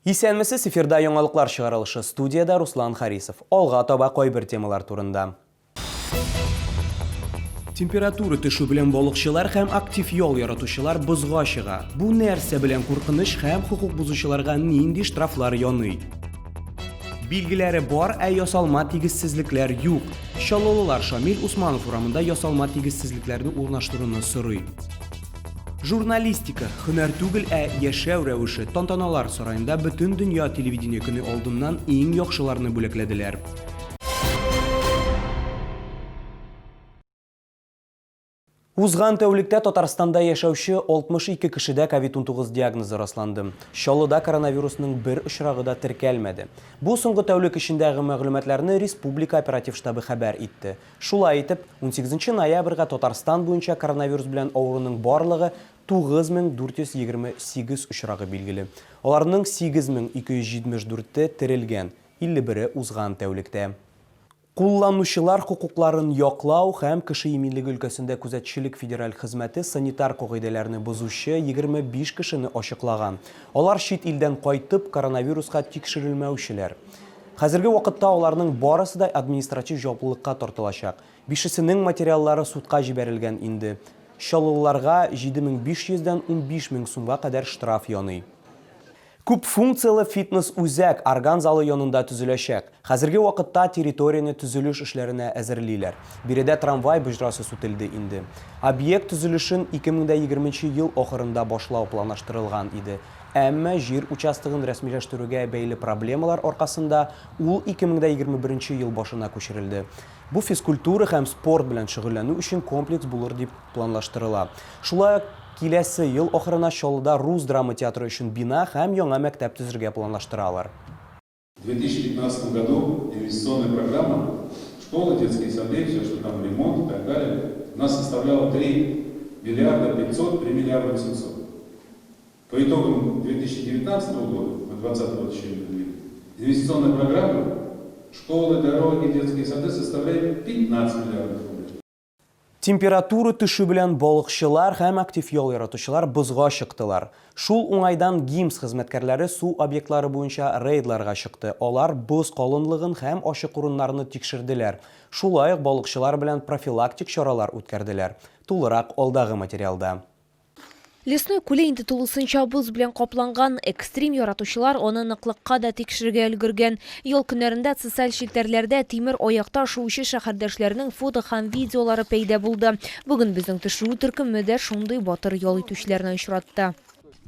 Исәнмесе эфирда яңалыклар чыгарылышы, студияда Руслан Харисов. Алга таба кайбер темалар турында. Температура төшү белән балыкчылар һәм актив ял яратучылар бозга чыга. Бу нәрсә белән куркыныч һәм хукук бузучыларга нинди штрафлар яный? Билгеләре бар, ясалма тигезсезлекләр юк. Чаллылылар Шамил Усманов урамында ясалма тигезсезлекләрне урнаштыруны сорый. Журналистика, һөнәр түгел, яшәү рәвеше. Тантаналар сарайында бөтен дөнья телевидение көне алдыннан иң яхшыларны бүләкләделәр. Узган тәүлектә Татарстанда яшәүче 62 кешедә COVID-19 диагнозы расланды. Чаллыда коронавирусның бер очрагы да теркәлмәде. Бу соңгы тәүлек эчендәге мәгълүматларны Республика оператив штабы хәбәр итте. Шулай итеп, 18 ноябрьгә Татарстан буенча коронавирус белән авыруның барлыгы 9428 очрагы билгеле. Аларның 8274-те терелгән, 51-е узган тәүлектә. Кулланучылар хукукларын яклау һәм кеше иминлеге өлкәсендә күзәтчелек федераль хезмәте санитар кагыйдәләрне бозучы 25 кешене ачыклаган. Алар чит илдән кайтып коронавируска тикшерелмәүчеләр. Хәзерге вакытта аларның барысы да административ җаваплылыкка тартылачак. 5-сенең материаллары судка җибәрелгән инде. Чаллылыларга 7500-дән 15000 сумга кадәр штраф яный. Күп функциялы фитнес-үзәк орган залы янында төзеләчәк. Хәзерге вакытта территорияны төзелеш эшләренә әзерлиләр. Биредә трамвай боҗрасы сүтелде инде. Объект төзелешен 2020 ел ахырында башлау планлаштырылган иде. Әмма җир участогын рәсмиләштерүгә бәйле проблемалар аркасында ул 2021 ел башына күчерелде. Бу физкультура һәм спорт белән шөгыльләнү өчен комплекс булыр дип планлаштырыла. Шулай киләсе ел ахырына Чаллыда Рус драма театры өчен бина һәм яңа мәктәп төзергә планлаштыралар. В 2015 году инвестиционная программа школы, детские сады, все, что там ремонт и так далее, у нас составляла 3 миллиарда 500, 3 миллиарда 700. По итогам 2019 года, на 2020 год еще не инвестиционная программа школы, дороги, детские сады составляет 15 миллиардов рублей. Температура төшү белән балыкчылар һәм актив ял яратучылар бозга чыктылар. Шул уңайдан ГИМС хезмәткәрләре су объектлары буенча рейдларга чыкты. Алар боз калынлыгын һәм ачык урыннарны тикшерделәр. Шулай ук балыкчылар белән профилактик чаралар үткәрделәр. Тулырак алдагы материалда. Лесной күле инде тулысынча боз белән капланган, экстрим яратучылар аны ныклыкка да тикшерергә өлгергән. Ел көннәрендә социаль челтәрләрдә тимер аякта шуучы шәһәрдәшләрнең фото һәм видеолары пәйда булды. Бүген безнең төшерү төркеме дә шундый батыр ял итүчеләрне очратты.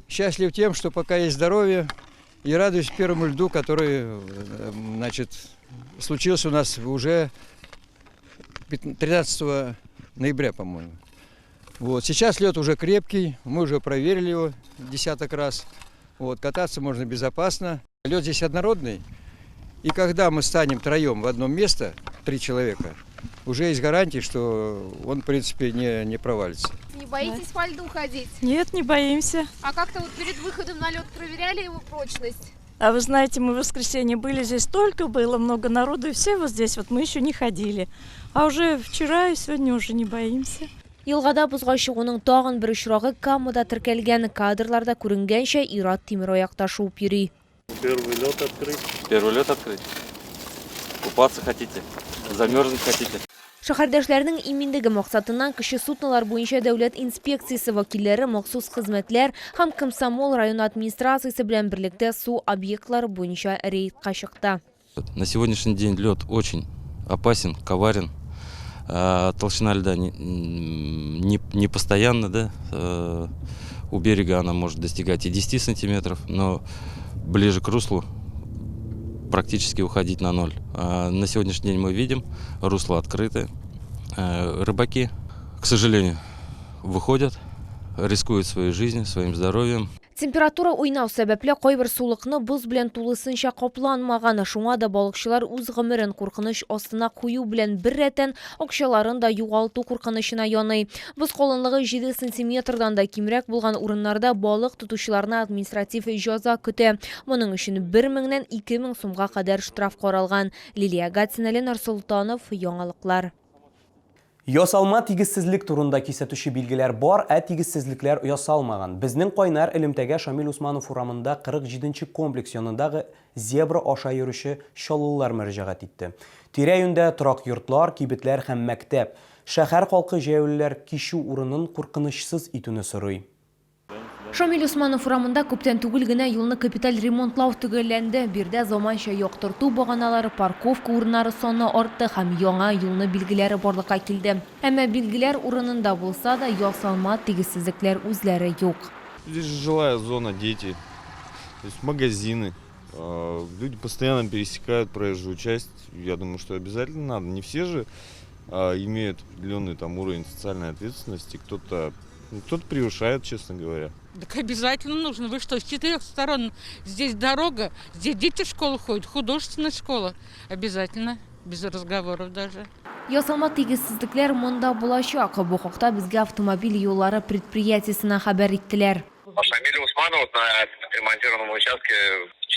Счастлив тем, что пока есть здоровье, и радуюсь первому льду, который, случился у нас уже 13 ноября, по-моему. Вот. Сейчас лед уже крепкий, мы уже проверили его десяток раз. Вот. Кататься можно безопасно. Лед здесь однородный, и когда мы станем троем в одном месте, 3 человека, уже есть гарантия, что он, в принципе, не провалится. Не боитесь по льду ходить? Нет, не боимся. А как-то вот перед выходом на лед проверяли его прочность? А вы знаете, мы в воскресенье были, здесь столько было, много народу, и все вот здесь, вот мы еще не ходили. А уже вчера и сегодня уже не боимся. Елгада бозга чыгуның тагын бер очрагы Камада теркәлгән, кадрларда күренгәнчә ир-ат тимер аякта шуып йөри. Первый лед открыть. Первый лед открыть. Купаться хотите? Замерзнуть хотите? Шәһәрдәшләрнең иминлеге максатыннан кеше судналар буенча дәүләт инспекциясе вәкилләре, махсус хезмәтләр һәм комсомол район администрациясе белән берлектә су объектлары буенча рейдка чыкты. На сегодняшний день лед очень опасен, коварен. Толщина льда не постоянно, да? У берега она может достигать и 10 сантиметров, но ближе к руслу практически уходить на 0. На сегодняшний день мы видим, русло открыто. Рыбаки, к сожалению, выходят, рискуют своей жизнью, своим здоровьем. Температура уйнау сәбәпле кайбер сулыкны боз белән тулысынча капланмаган, шуңа да балыкчылар үз гомерен куркыныч астына кую белән бер рәтән акчаларын да югалту куркынычына яный. Боз калынлыгы 7 сантиметрдан да кимрәк булган урыннарда балык тотучыларны административ җәза көтә. Моның өчен 1000-нән 2000 сумга кадәр штраф каралган. Лилия Гатина, Ленар Султанов, яңалыклар. Ясалма тигезсезлек турында кисәтүче билгеләр бар, тигезсезлекләр ясалмаган. Безнең кайнар элемтәгә Шамил Усманов урамында 47-нче комплекс янындагы зебра аша йөрүче чаллылар мөрәҗәгать итте. Тирә-юньдә торак йортлар, кибетләр һәм мәктәп. Шәһәр халкы җәяүлеләр кичү урынын куркынычсыз итүне сорый. Шамил Усманов урамында күптән түгел генә юлны капиталь ремонтлау төгәлләнде. Бирдә заманча яктырту баганалары, парковка урыннары саны артты һәм яңа юлны билгеләре барлыкка килде. Әмма билгеләр урынында булса да ясалма тигезсезлекләр үзләре юк. Здесь жилая зона, дети, то есть магазины. Люди постоянно пересекают проезжую часть. Я думаю, что обязательно надо. Не все же имеют определенный там уровень социальной ответственности. Кто-то превышает, честно говоря. Так обязательно нужно. Вы что, с 4 сторон? Здесь дорога, здесь дети в школу ходят, художественная школа. Обязательно, без разговоров даже. Ясалма тигезсезлекләр монда булачак. Бу хакта безгә автомобиль юллары предприятиесенә хәбәр иттеләр. По Шамилю Усманову на отремонтированном участке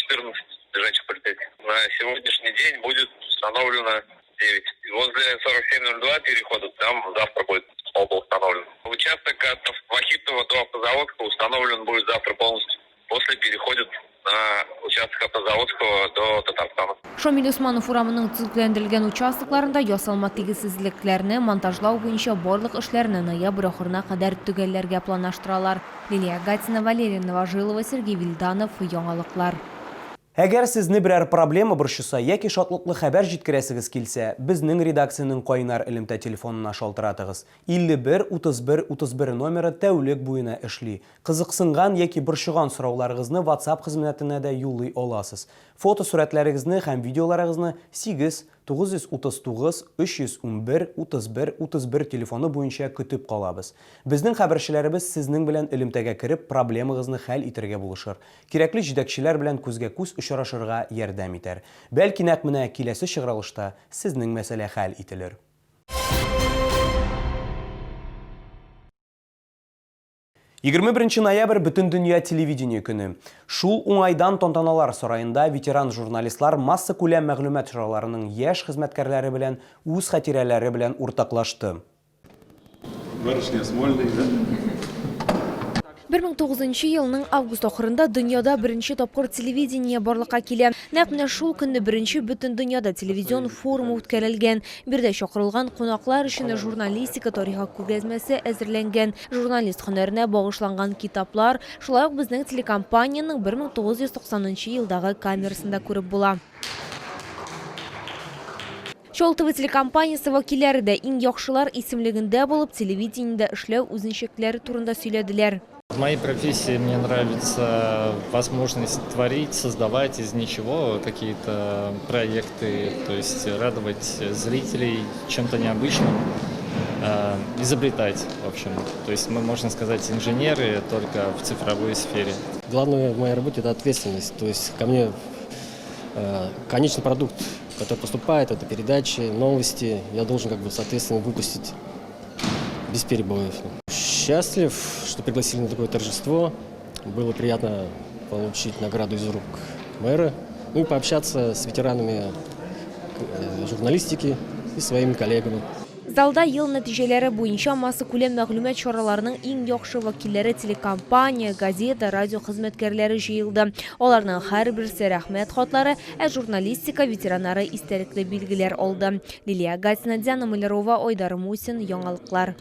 14 лежачих полицейских. На сегодняшний день будет установлено 9. Возле 4702 перехода там завтра будет установлен. Участок от Вахитова до Автозаводского установлен будет завтра полностью. После переходит на участок Автозаводского до Татарстана. Шамил Усманов урамының төзекләндерелгән участокларында ясалма тигезсезлекләрне монтажлау буенча барлык эшләрне ноябрь ахырына кадәр төгәлләргә планлаштыралар. Лилия Гатина, Валерий Новожилова, Сергей Вильданов, Яңалыклар. Әгәр сезне берәр проблема борчыса яки шатлыклы хәбәр җиткерәсегез килсә, безнең редакциянең кайнар элемтә телефонына шалтыратыгыз. 51-31-31 номеры тәүлек буена эшли. Кызыксынган яки борчыган сорауларыгызны WhatsApp хезмәтенә дә юллый аласыз. Фото сурәтләрегезне һәм видеоларыгызны 8-939-311-31-31 телефоны буенча көтеп калабыз. Безнең хәбәрчеләребез сезнең белән элемтәгә кереп проблемагызны хәл итәргә булышыр. Кирәкле җитәкчеләр белән күзгә-күз очрашырга ярдәм итәр. Бәлки нәкъ менә киләсе чыгарылышта сезнең мәсьәлә хәл ителер. 21 ноябрь бөтен дөнья телевидение көне. Шул уңайдан тантаналар сарайында ветеран журналистлар масса күләм мәгълүмат чараларының яшь хезмәткәрләре белән үз хатирәләре белән уртаклашты. Барышня Смольный, да? 2009 елның август ахырында дөньяда беренче тапкыр телевидение барлыкка килә. Нәкъ менә шул көнне беренче бөтен дөньяда телевизион форумы үткәрелгән. Бирдә чакырылган кунаклар өчен журналистика тарихы күргәзмәсе әзерләнгән. Журналист һөнәренә багышланган китаплар, шулай ук безнең телекомпаниянең 1990 елдагы камерасында күреп була. Шол ТВ телекомпаниясе вәкилләре дә иң яхшылар исемлегендә булып телевидениедә эшләү үзенчәлекләре турында сөйләделәр. В моей профессии мне нравится возможность творить, создавать из ничего какие-то проекты, то есть радовать зрителей чем-то необычным, изобретать, в общем. То есть мы, можно сказать, инженеры только в цифровой сфере. Главное в моей работе – это ответственность. То есть ко мне конечный продукт, который поступает, это передачи, новости, я должен соответственно выпустить без перебоев. Счастлив, что пригласили на такое торжество. Было приятно получить награду из рук мэра. Ну и пообщаться с ветеранами журналистики и своими коллегами. Залда ел нәтиҗәләре буенча масса күләм мәгълүмат чараларының иң яхшы вәкилләре телекомпания, газета, радио хезмәткәрләре җыелды. Аларның һәрберсе рәхмәт хатлары, журналистика ветераннары истәлекле билгеләр алды. Лилия Гатина, Диана Малярова, Айдар Мусин, Яңалыклар.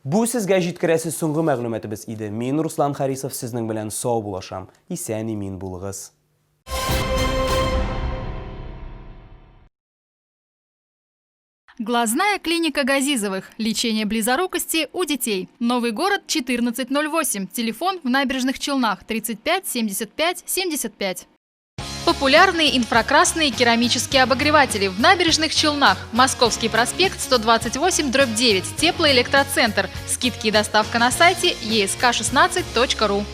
Бу сезгә җиткерәсе соңгы мәгълүматыбыз иде. Мин Руслан Харисов сезнең белән сау булашам. Исән имин булыгыз. Глазная клиника Газизовых. Лечение близорукости у детей. Новый город 1408. Телефон в Набережных Челнах 35 75 75. Популярные инфракрасные керамические обогреватели в Набережных Челнах. Московский проспект 128/9. Теплоэлектроцентр. Скидки и доставка на сайте esk16.ru.